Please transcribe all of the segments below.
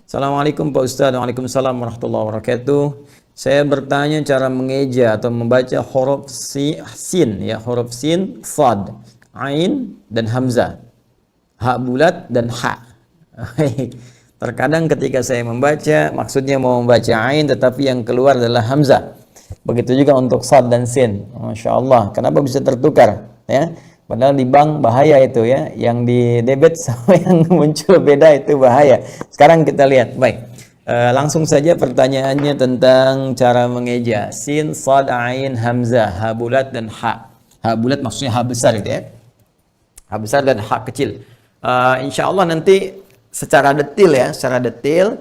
Assalamualaikum Pak Ustaz. Waalaikumsalam warahmatullahi wabarakatuh. Saya bertanya cara mengeja atau membaca huruf sin, ya, huruf sin, sad, ain dan hamzah, ha bulat dan ha. Terkadang ketika saya membaca, maksudnya mau membaca ain tetapi yang keluar adalah hamzah. Begitu juga untuk sad dan sin. Masya Allah, kenapa bisa tertukar? Ya, padahal di bank bahaya itu, ya, yang di debit sama yang muncul beda itu bahaya. Sekarang kita lihat, baik. Langsung saja pertanyaannya tentang cara mengeja sin, sad, ain, hamzah, ha bulat dan ha. Ha bulat maksudnya ha besar itu, ya. Ha besar dan ha kecil. Insya Allah nanti secara detail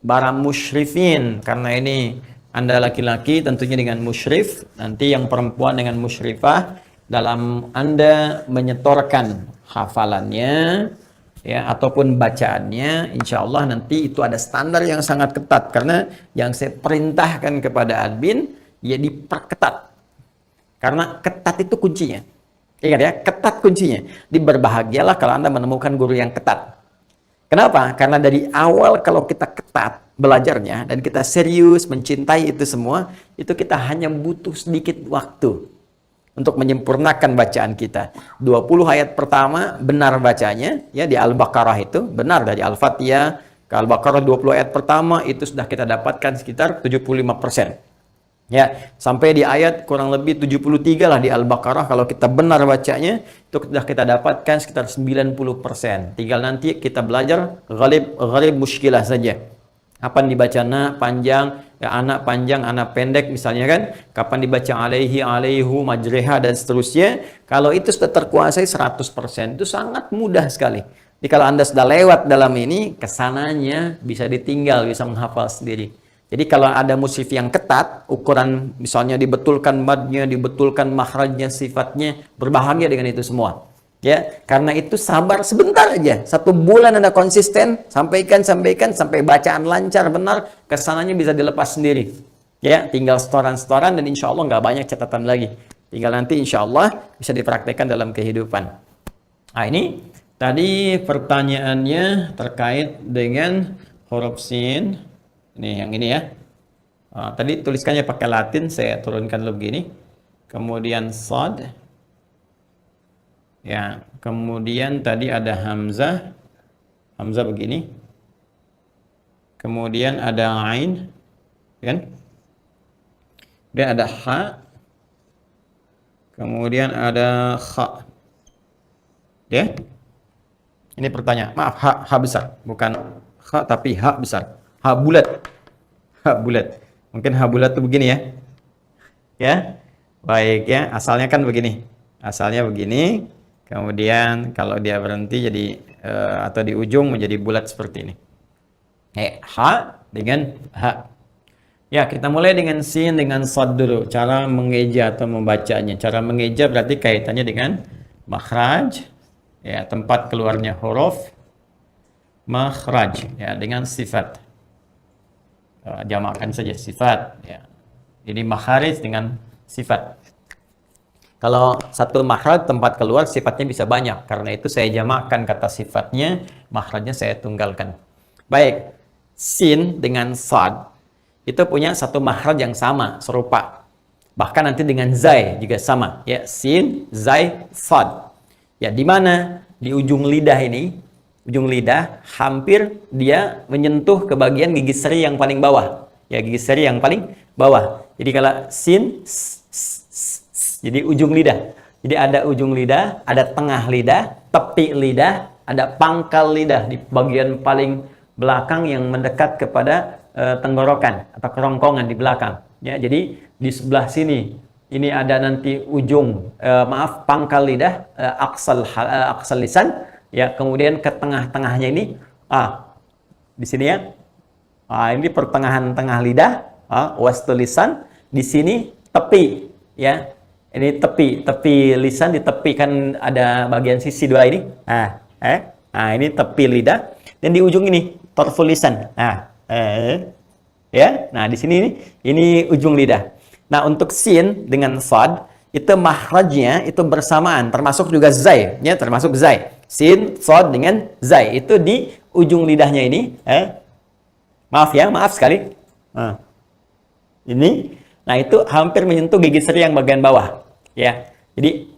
para musyrifin, karena ini Anda laki-laki tentunya dengan musyrif, nanti yang perempuan dengan musyrifah, dalam Anda menyetorkan hafalannya, ya, ataupun bacaannya, insya Allah nanti itu ada standar yang sangat ketat, karena yang saya perintahkan kepada admin ya diperketat, karena ketat itu kuncinya. Ingat ya, ketat kuncinya. Berbahagialah kalau Anda menemukan guru yang ketat. Kenapa? Karena dari awal kalau kita ketat belajarnya dan kita serius mencintai itu semua, itu kita hanya butuh sedikit waktu untuk menyempurnakan bacaan kita. 20 ayat pertama benar bacanya, ya, di Al-Baqarah itu benar, dari Al-Fatihah ke Al-Baqarah 20 ayat pertama itu sudah kita dapatkan sekitar 75%. Ya, sampai di ayat kurang lebih 73 lah di Al-Baqarah, kalau kita benar bacanya itu sudah kita dapatkan sekitar 90%. Tinggal nanti kita belajar ghalib muskilah saja. Kapan dibaca na panjang, ya, anak panjang, anak pendek misalnya kan. Kapan dibaca alaihi, alaihu, majreha dan seterusnya. Kalau itu sudah terkuasai 100%, itu sangat mudah sekali. Jadi kalau Anda sudah lewat dalam ini, kesananya bisa ditinggal, bisa menghafal sendiri. Jadi kalau ada musyrif yang ketat, ukuran misalnya dibetulkan madnya, dibetulkan makhrajnya, sifatnya, berbahagia dengan itu semua. Ya, karena itu sabar sebentar aja. 1 bulan Anda konsisten, sampaikan sampai bacaan lancar benar, kesananya bisa dilepas sendiri. Ya, tinggal setoran-setoran dan insya Allah nggak banyak catatan lagi. Tinggal nanti insya Allah bisa dipraktekkan dalam kehidupan. Nah, ini tadi pertanyaannya terkait dengan huruf sin. Ini yang ini, ya. Tadi tuliskannya pakai Latin, saya turunkan dulu begini. Kemudian sad. Ya, kemudian tadi ada hamzah. Hamzah begini. Kemudian ada ain, kan? Kemudian ada ha. Kemudian ada kha. Ya. Ini pertanyaan. Maaf, ha besar, bukan kha tapi ha besar. Ha bulat. Ha bulat. Mungkin ha bulat itu begini, ya. Ya. Baik, ya. Asalnya kan begini. Asalnya begini. Kemudian kalau dia berhenti jadi atau di ujung menjadi bulat seperti ini. Ha dengan ha. Ya, kita mulai dengan sin dengan sad dulu. Cara mengeja atau membacanya. Cara mengeja berarti kaitannya dengan makhraj, ya, tempat keluarnya huruf. Makhraj, ya, dengan sifat. Jamakkan saja sifat, ya. Ini makharij dengan sifat. Kalau satu makhraj tempat keluar sifatnya bisa banyak, karena itu saya jamakkan kata sifatnya, makhrajnya saya tunggalkan. Baik, sin dengan sad itu punya satu makhraj yang sama, serupa. Bahkan nanti dengan zai juga sama, ya, sin, zai, sad. Ya, di mana di ujung lidah ini, ujung lidah hampir dia menyentuh ke bagian gigi seri yang paling bawah, ya, gigi seri yang paling bawah. Jadi kalau sin, jadi ujung lidah. Jadi ada ujung lidah, ada tengah lidah, tepi lidah, ada pangkal lidah di bagian paling belakang yang mendekat kepada tenggorokan atau kerongkongan di belakang. Ya, jadi di sebelah sini ini ada nanti ujung, pangkal lidah, aksal lisan. Ya, kemudian ke tengah-tengahnya ini, di sini, ya. Ini pertengahan tengah lidah, wastul lisan. Di sini tepi, ya. Ini tepi lisan, di tepi kan ada bagian sisi dua ini. Ini tepi lidah. Dan di ujung ini torful lisan. Ya. Nah, di sini ini ujung lidah. Nah, untuk sin dengan sad itu makhrajnya itu bersamaan, termasuk juga zai, ya, termasuk zai. Sin, sad dengan zai itu di ujung lidahnya ini, maaf ya, maaf sekali. Nah, ini, nah itu hampir menyentuh gigi seri yang bagian bawah, ya. Jadi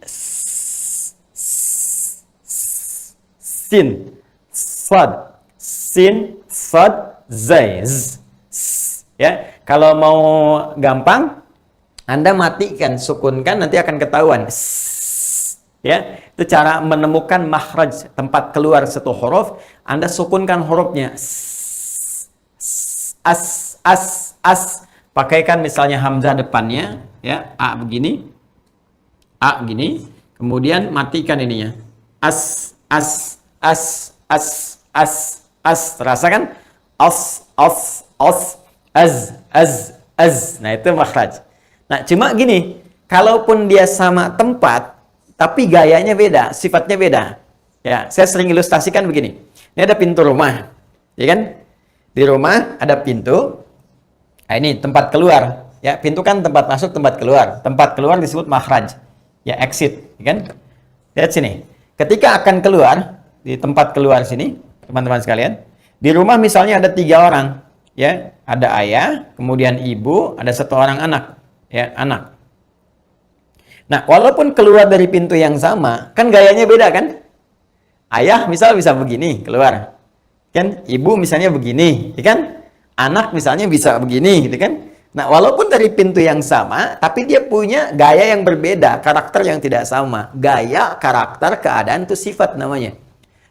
sin, sad, sin, sad, zai, ya. Kalau mau gampang, Anda matikan, sukunkan, nanti akan ketahuan. Ya, itu cara menemukan makhraj, tempat keluar satu huruf. Anda sukunkan hurufnya. As. Pakaikan misalnya hamzah depannya, ya, a begini. Kemudian matikan ininya. As. Rasakan? As. Az. Nah, itu makhraj. Nah, cuma gini, kalaupun dia sama tempat, tapi gayanya beda, sifatnya beda. Ya, saya sering ilustrasikan begini. Ini ada pintu rumah, ya kan? Di rumah ada pintu. Nah, ini tempat keluar. Ya, pintu kan tempat masuk, tempat keluar. Tempat keluar disebut makhraj. Ya, exit, ya kan? Lihat sini. Ketika akan keluar di tempat keluar sini, teman-teman sekalian, di rumah misalnya ada 3 orang, ya, ada ayah, kemudian ibu, ada 1 orang anak, ya, anak. Nah, walaupun keluar dari pintu yang sama, kan gayanya beda kan? Ayah misal bisa begini keluar, kan? Ibu misalnya begini, ya kan? Anak misalnya bisa begini, gitu kan? Nah, walaupun dari pintu yang sama, tapi dia punya gaya yang berbeda, karakter yang tidak sama. Gaya, karakter, keadaan itu sifat namanya.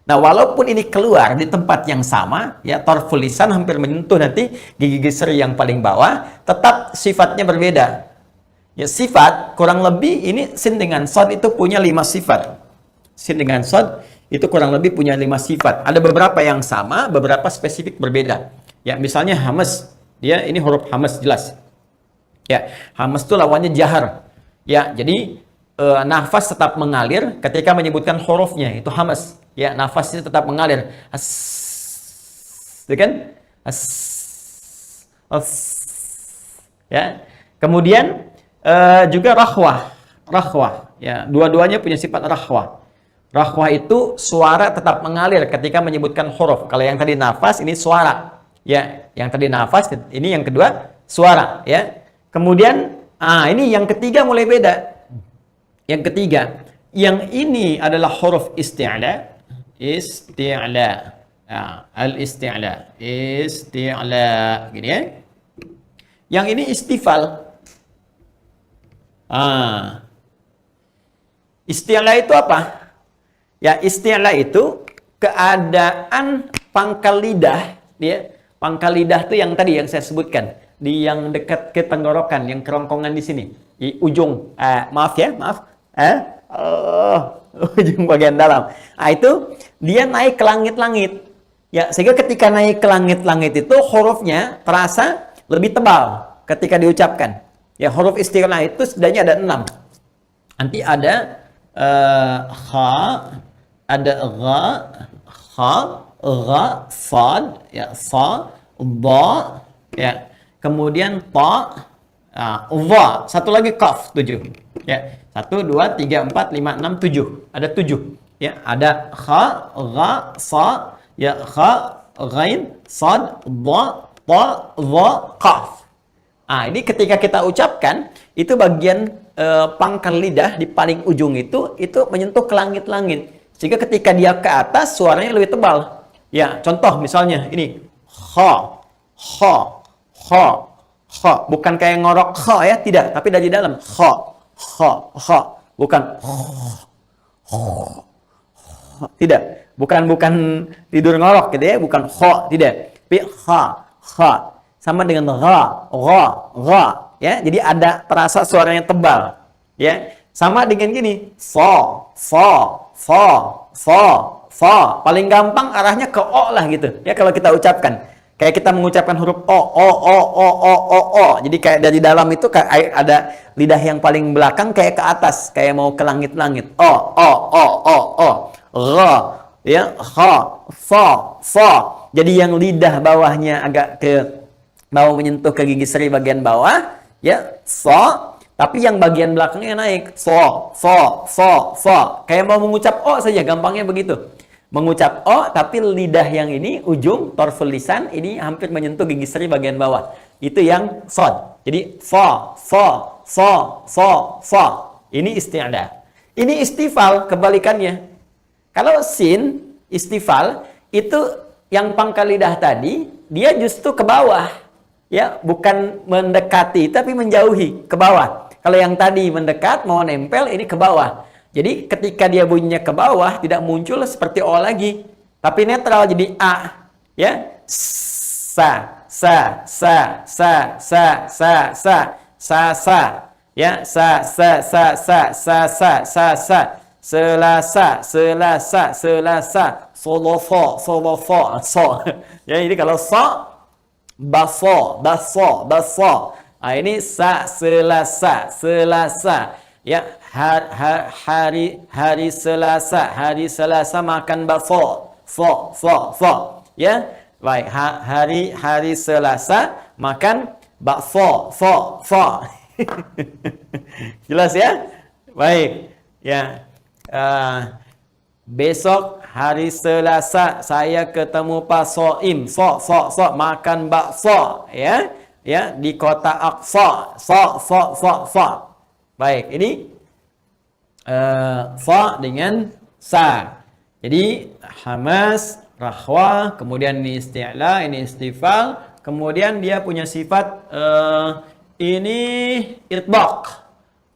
Nah, walaupun ini keluar di tempat yang sama, ya, tarful lisan hampir menyentuh nanti gigi seri yang paling bawah, tetap sifatnya berbeda. Ya, sifat kurang lebih ini sin dengan sod itu punya 5 sifat. Sin dengan sod itu kurang lebih punya 5 sifat. Ada beberapa yang sama, beberapa spesifik berbeda. Ya, misalnya hamas, dia ini huruf hamas jelas. Ya, hamas itu lawannya jahar. Ya, jadi nafas tetap mengalir ketika menyebutkan hurufnya, itu hamas. Ya, nafasnya tetap mengalir. Gitu kan? Ya. Kemudian juga rahwah, ya, dua-duanya punya sifat rahwah. Rahwah itu suara tetap mengalir ketika menyebutkan huruf. Kalau yang tadi nafas, ini suara, ya. Yang tadi nafas, ini yang kedua suara, ya. Kemudian, ini yang ketiga mulai beda. Yang ketiga, yang ini adalah huruf isti'la, al-isti'la, gini ya. Yang ini istifal. Isti'la itu apa? Ya, isti'la itu keadaan pangkal lidah, ya. Pangkal lidah itu yang tadi yang saya sebutkan, di yang dekat ke tenggorokan, yang kerongkongan di sini, di ujung. Maaf ya, maaf. Ujung bagian dalam. Itu dia naik ke langit-langit. Ya, sehingga ketika naik ke langit-langit itu hurufnya terasa lebih tebal ketika diucapkan. Ya, huruf isti'la itu sebenarnya ada 6. Nanti ada kha, ada gha, sad, ya, sa, dha, ya. Kemudian ta, dha. Satu lagi kaf, 7. Ya, 1 2 3 4 5 6 7. Ada 7. Ya, ada kha, gha, sa, ya, kha, ghain, sad, dha, ta, dha, qaf. Ini ketika kita ucapkan, itu bagian pangkal lidah di paling ujung itu menyentuh ke langit-langit. Sehingga ketika dia ke atas, suaranya lebih tebal. Ya, contoh misalnya ini, kha. Bukan kayak ngorok kha ya, tidak. Tapi dari dalam, kha. Bukan tidak. Bukan tidur ngorok gitu ya, bukan kha, tidak. Tapi kha. Sama dengan gha, ya. Jadi ada terasa suaranya tebal, ya. Sama dengan gini, fa. Paling gampang arahnya ke o lah gitu. Ya, kalau kita ucapkan. Kayak kita mengucapkan huruf o. Jadi kayak dari dalam itu kayak ada lidah yang paling belakang kayak ke atas, kayak mau ke langit-langit. O. Gha, ya, kha, fa. Jadi yang lidah bawahnya agak mau menyentuh ke gigi seri bagian bawah, ya, fa, tapi yang bagian belakangnya naik, fa. Kayak mau mengucap o saja, gampangnya begitu. Mengucap O, tapi lidah yang ini, ujung torful lisan, ini hampir menyentuh gigi seri bagian bawah. Itu yang sod. Jadi, fa, fa, fa, fa, fa. Ini isti'la. Ini istifal, kebalikannya. Kalau sin, istifal, itu yang pangkal lidah tadi, dia justru ke bawah. Ya, bukan mendekati, tapi menjauhi, ke bawah. Kalau yang tadi mendekat, mau nempel, ini ke bawah. Jadi ketika dia bunyinya ke bawah, tidak muncul seperti O lagi. Tapi netral, jadi A. Ya, sa, sa, sa, sa, sa, sa, sa, sa, sa. Ya, sa, sa, sa, sa, sa, sa, sa, sa. Selasa, selasa, selasa. Solofo, solofo, so. Ya, ini kalau so, baso, baso, baso. Nah, ini sa, selasa, selasa. Ya, hari Selasa makan bakso. Fo. Ya. Baik, hari Selasa makan bakso. Fo. Jelas ya? Baik. Ya. Besok hari Selasa saya ketemu Pak Soim. So makan bakso, ya. Ya, di kota Aqsa. So. Baik, ini fa dengan sa. Jadi hamas, rahwa, kemudian ini isti'la, ini istifal, kemudian dia punya sifat ini itbaq.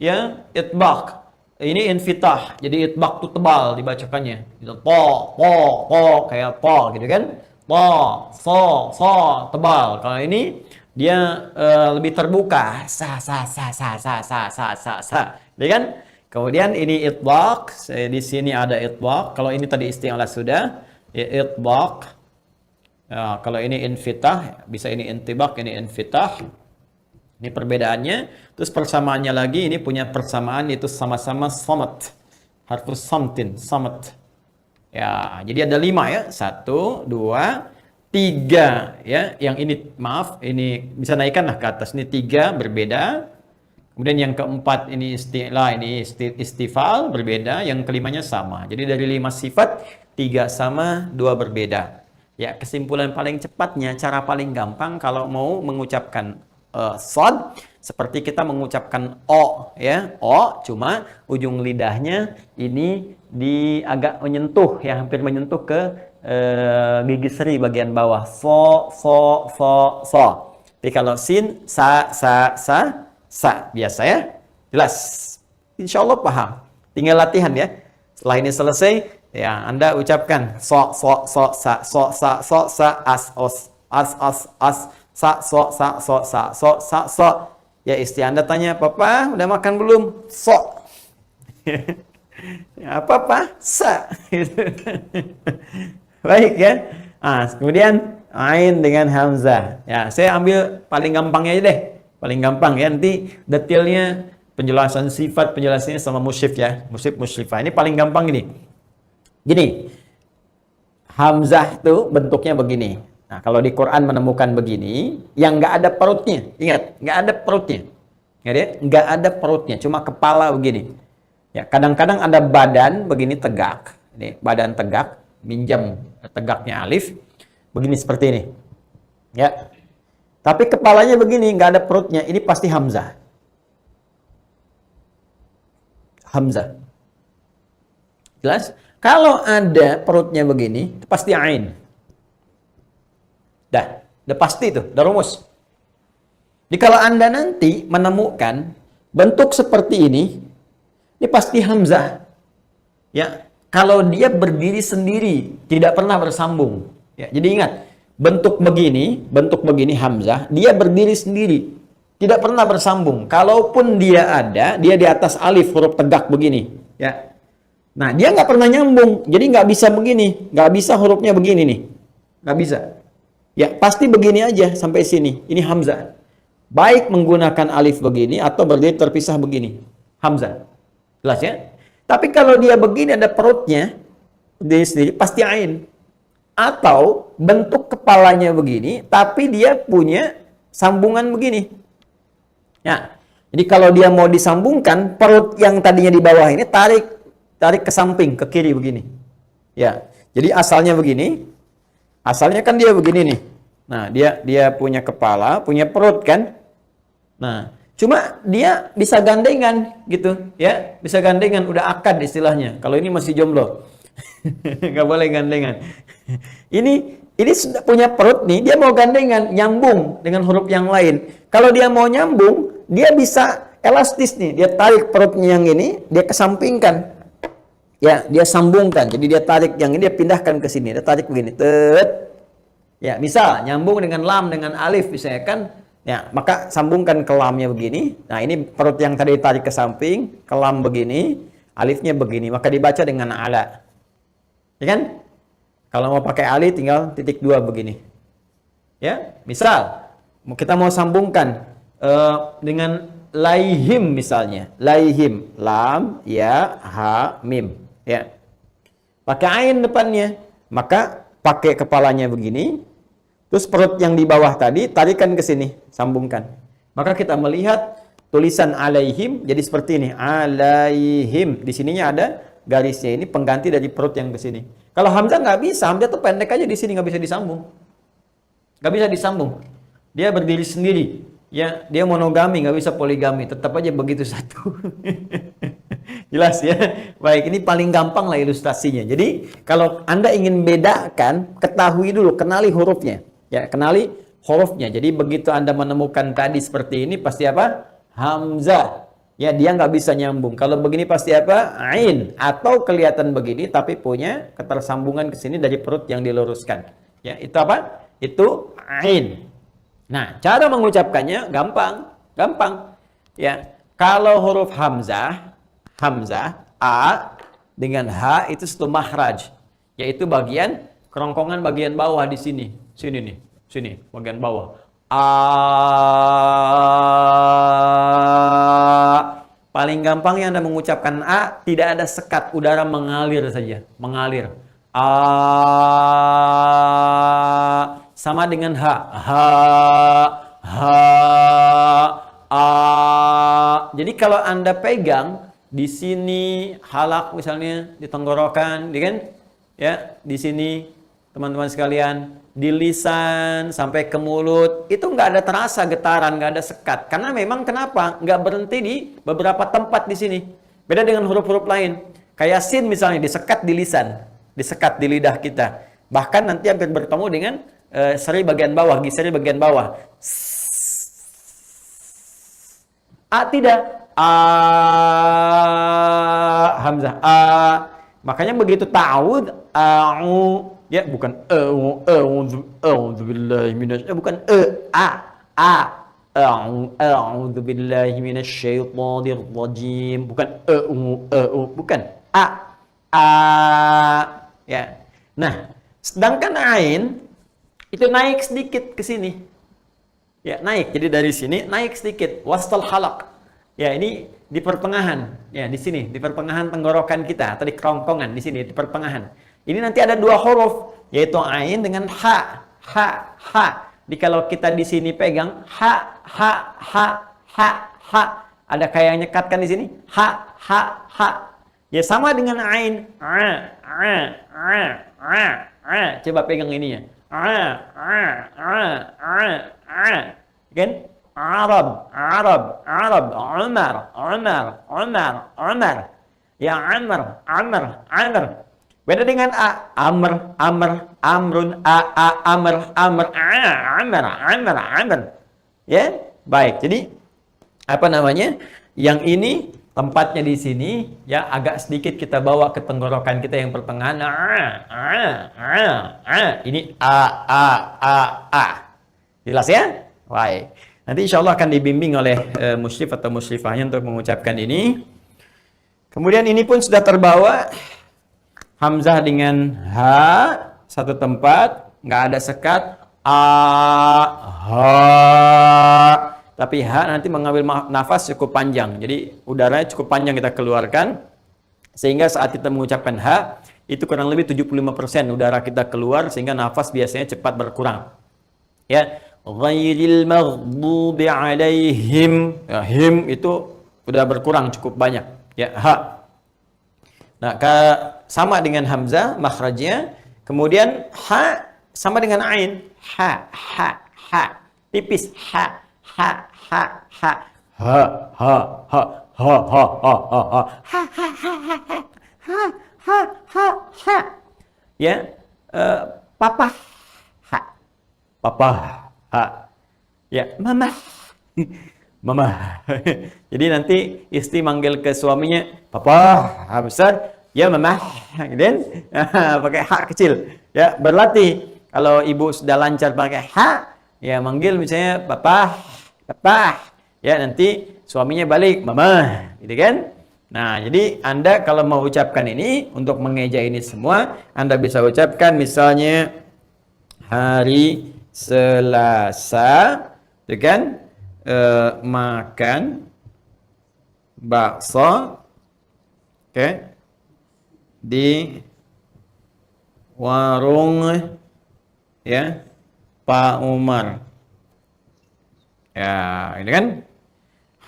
Ya, itbaq. Ini infitah. Jadi itbaq itu tebal dibacakannya. Gitu. Po, kayak po gitu kan. Po, so, tebal. Kalau ini dia lebih terbuka. Sa. Ya kan? Kemudian ini itbaq, di sini ada itbaq. Kalau ini tadi isti'la sudah, ya, itbaq. Ya, kalau ini infitah, bisa ini intibaq, ini infitah. Ini perbedaannya. Terus persamaannya lagi, ini punya persamaan itu sama-sama samat. Harfus samtin, samat. Ya, jadi ada 5 ya. 1, 2, 3 ya. Yang ini maaf, ini bisa naikkanlah ke atas. Ini 3 berbeda. Kemudian yang keempat ini isti'la, ini istifal berbeda, yang kelimanya sama. Jadi dari 5 sifat, 3 sama, 2 berbeda. Ya, kesimpulan paling cepatnya, cara paling gampang kalau mau mengucapkan sod, seperti kita mengucapkan O, ya. O, cuma ujung lidahnya ini agak menyentuh, ya, hampir menyentuh ke gigi seri bagian bawah. So. Tapi kalau sin, sa. Biasa ya. Jelas. Insya Allah paham. Tinggal latihan ya. Setelah ini selesai, ya Anda ucapkan sa, as, sa. Ya, istri Anda tanya, "Papa, udah makan belum?" So. Ya, apa? Sa. Baik ya. Kemudian ain dengan hamzah. Ya, saya ambil paling gampangnya aja deh. Paling gampang ya, nanti detailnya penjelasan sifat, penjelasannya sama musyrif ya. Musyrifah. Ini paling gampang ini. Gini. Hamzah tuh bentuknya begini. Nah, kalau di Quran menemukan begini, yang nggak ada perutnya. Ingat, nggak ada perutnya. Ingat ya? Nggak ada perutnya, cuma kepala begini. Ya, kadang-kadang ada badan begini tegak. Ini badan tegak, minjam tegaknya alif. Begini seperti ini. Ya. Tapi kepalanya begini, nggak ada perutnya. Ini pasti hamzah. Hamzah. Jelas? Kalau ada perutnya begini, itu pasti ain. Udah pasti itu, udah rumus. Jadi kalau Anda nanti menemukan bentuk seperti ini pasti hamzah. Ya, kalau dia berdiri sendiri, tidak pernah bersambung. Ya, jadi ingat, bentuk begini hamzah, dia berdiri sendiri, tidak pernah bersambung. Kalaupun dia ada, dia di atas alif huruf tegak begini, ya. Nah, dia nggak pernah nyambung, jadi nggak bisa begini, nggak bisa hurufnya begini nih, nggak bisa. Ya, pasti begini aja sampai sini. Ini hamzah. Baik menggunakan alif begini atau berdiri terpisah begini, hamzah. Jelas ya? Tapi kalau dia begini ada perutnya, berdiri sendiri, pasti ain. Atau bentuk kepalanya begini, tapi dia punya sambungan begini. Ya, jadi kalau dia mau disambungkan, perut yang tadinya di bawah ini tarik ke samping, ke kiri begini. Ya, Jadi asalnya begini. Asalnya kan dia begini nih. Nah, dia punya kepala, punya perut kan? Nah, cuma dia bisa gandengan gitu, ya. Bisa gandengan, udah akad istilahnya. Kalau ini masih jomblo. Nggak boleh gandengan. Ini sudah punya perut nih, dia mau gandengan, nyambung dengan huruf yang lain. Kalau dia mau nyambung, dia bisa elastis nih. Dia tarik perutnya yang ini, dia kesampingkan. Ya, dia sambungkan. Jadi dia tarik yang ini, dia pindahkan ke sini. Dia tarik begini. Ya, misal nyambung dengan lam, dengan alif misalnya kan. Ya, maka sambungkan ke lamnya begini. Nah, ini perut yang tadi tarik ke samping, ke lam begini, alifnya begini. Maka dibaca dengan ala. Ya kan? Kalau mau pakai alif tinggal titik 2 begini. Ya, misal kita mau sambungkan dengan laihim misalnya. Laihim, lam, ya, ha, mim. Ya. Pakai ain depannya. Maka pakai kepalanya begini. Terus perut yang di bawah tadi tarikan ke sini, sambungkan. Maka kita melihat tulisan alaihim jadi seperti ini. Alaihim. Di sininya ada garisnya, ini pengganti dari perut yang ke sini. Kalau hamzah nggak bisa, hamzah tuh pendek aja di sini, nggak bisa disambung. Nggak bisa disambung. Dia berdiri sendiri. Ya, dia monogami, nggak bisa poligami. Tetap aja begitu satu. Jelas ya? Baik, ini paling gampang lah ilustrasinya. Jadi, kalau Anda ingin bedakan, ketahui dulu, kenali hurufnya. Ya, kenali hurufnya. Jadi, begitu Anda menemukan tadi seperti ini, pasti apa? Hamzah. Ya, dia nggak bisa nyambung. Kalau begini pasti apa? Ain. Atau kelihatan begini, tapi punya ketersambungan ke sini dari perut yang diluruskan. Ya, itu apa? Itu ain. Nah, cara mengucapkannya gampang. Gampang. Ya, kalau huruf hamzah, a dengan h itu satu makhraj, yaitu bagian kerongkongan bagian bawah di sini. Sini nih, sini bagian bawah. A. Paling gampangnya Anda mengucapkan a, tidak ada sekat, udara mengalir saja, mengalir. A sama dengan h. A. Jadi kalau Anda pegang di sini halak misalnya di tenggorokan, kan? Ya, di sini teman-teman sekalian, di lisan sampai ke mulut itu nggak ada terasa getaran, nggak ada sekat. Karena memang kenapa? Nggak berhenti di beberapa tempat di sini. Beda dengan huruf-huruf lain. Kayak sin misalnya disekat di lisan, disekat di lidah kita. Bahkan nanti hampir bertemu dengan seri bagian bawah, giseri bagian bawah. A tidak. A, hamzah a. Makanya begitu ta'ud, a'u, ya bukan a'udzu billahi minasy, bukan a'udzu billahi minasyaitonir rajim, bukan bukan a. Ya. Nah, sedangkan ain itu naik sedikit ke sini. Ya, naik. Jadi dari sini naik sedikit, wastal halaq. Ya, ini di pertengahan. Ya, di sini, di pertengahan tenggorokan kita atau di kerongkongan di sini, di pertengahan. Ini nanti ada dua huruf, yaitu ain dengan ha. Jadi kalau kita di sini pegang ha. Ada kayak yang nyekatkan di sini. Ha. Ya sama dengan ain. Coba pegang ininya. Kan? Arab, Umar. Ya Amr. Beda dengan a, amrun, amr. Ya, baik. Jadi apa namanya? Yang ini tempatnya di sini, ya agak sedikit kita bawa ke tenggorokan kita yang pertengahan. Ini a. Jelas ya? Baik. Nanti insya Allah akan dibimbing oleh musyrif atau musyrifahnya untuk mengucapkan ini. Kemudian ini pun sudah terbawa. Hamzah dengan ha, satu tempat, nggak ada sekat. A, ha. Tapi ha nanti mengambil nafas cukup panjang. Jadi udaranya cukup panjang kita keluarkan. Sehingga saat kita mengucapkan ha, itu kurang lebih 75% udara kita keluar. Sehingga nafas biasanya cepat berkurang. Ya. Ghairil maghdubi alaihim. Ya, him itu sudah berkurang cukup banyak. Ya, ha. Nah, sama dengan hamzah makhrajnya Kemudian ha sama dengan ain. Ha. Tipis. Ha. Ha. Ha. Ha. Ya, papa. Ha. Papa. Ha. Ya, mama. Mama. Jadi nanti istri manggil ke suaminya, papa, ha besar, ya mama, dan pakai ha kecil. Ya, berlatih. Kalau ibu sudah lancar pakai ha, ya manggil misalnya papa, papa. Ya, nanti suaminya balik, mama, gitu kan? Nah, jadi Anda kalau mau ucapkan ini untuk mengeja ini semua, Anda bisa ucapkan misalnya hari Selasa, gitu kan? Makan bakso, di warung ya Pak Umar. Ya, ini kan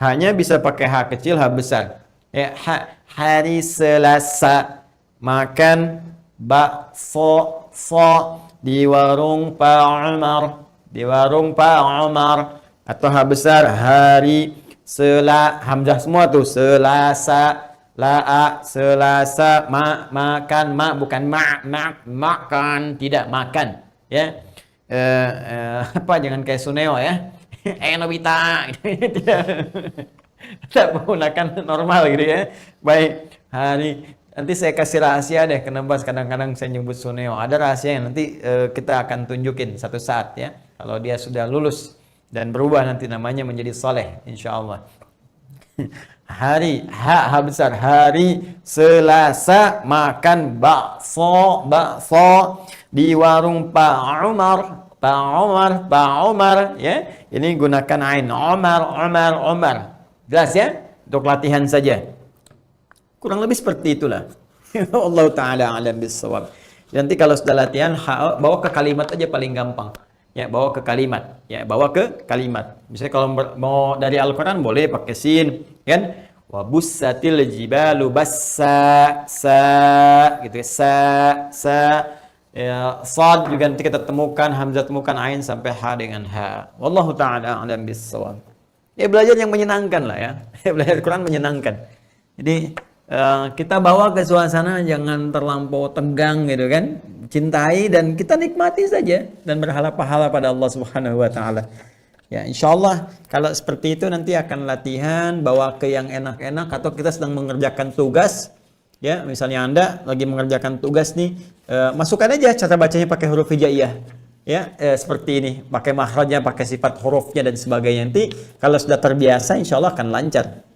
hanya bisa pakai H kecil, H besar. Ya, hari Selasa makan bakso di warung Pak Umar. Di warung Pak Umar. Atau H besar, hari Hamzah semua tuh, Selasa, Selasa, makan, bukan makan, tidak makan, ya. Apa, jangan kayak Suneo ya. Nobita, tidak menggunakan normal gitu ya. Baik, hari nanti saya kasih rahasia deh, kenapa kadang-kadang saya nyebut Suneo. Ada rahasia yang nanti kita akan tunjukin satu saat ya, kalau dia sudah lulus dan berubah nanti namanya menjadi soleh, insya Allah. Hari ha besar, hari Selasa makan bakso di warung Pak Umar, ya. Ini gunakan ain, Umar. Jelas ya? Untuk latihan saja. Kurang lebih seperti itulah. Allah taala alam bissawab. Nanti kalau sudah latihan, bawa ke kalimat aja paling gampang. Ya, bawa ke kalimat. Misalnya kalau mau dari Al-Qur'an boleh pakai sin, kan? Wa bussatil jibalu bassa, gitu ya. Ya, sad juga nanti kita temukan hamzah, temukan ain sampai ha dengan ha. Wallahu taala a'lam bissawab. Ya, belajar yang menyenangkan lah ya. Belajar Quran menyenangkan. Jadi kita bawa ke suasana jangan terlampau tegang gitu kan. Cintai dan kita nikmati saja dan berharap pahala pada Allah Subhanahu wa taala. Ya, insyaallah kalau seperti itu nanti akan latihan bawa ke yang enak-enak, atau kita sedang mengerjakan tugas ya, misalnya Anda lagi mengerjakan tugas nih, masukkan aja cara bacanya pakai huruf hijaiyah. Ya, seperti ini, pakai makhrajnya, pakai sifat hurufnya dan sebagainya. Nanti kalau sudah terbiasa insyaallah akan lancar.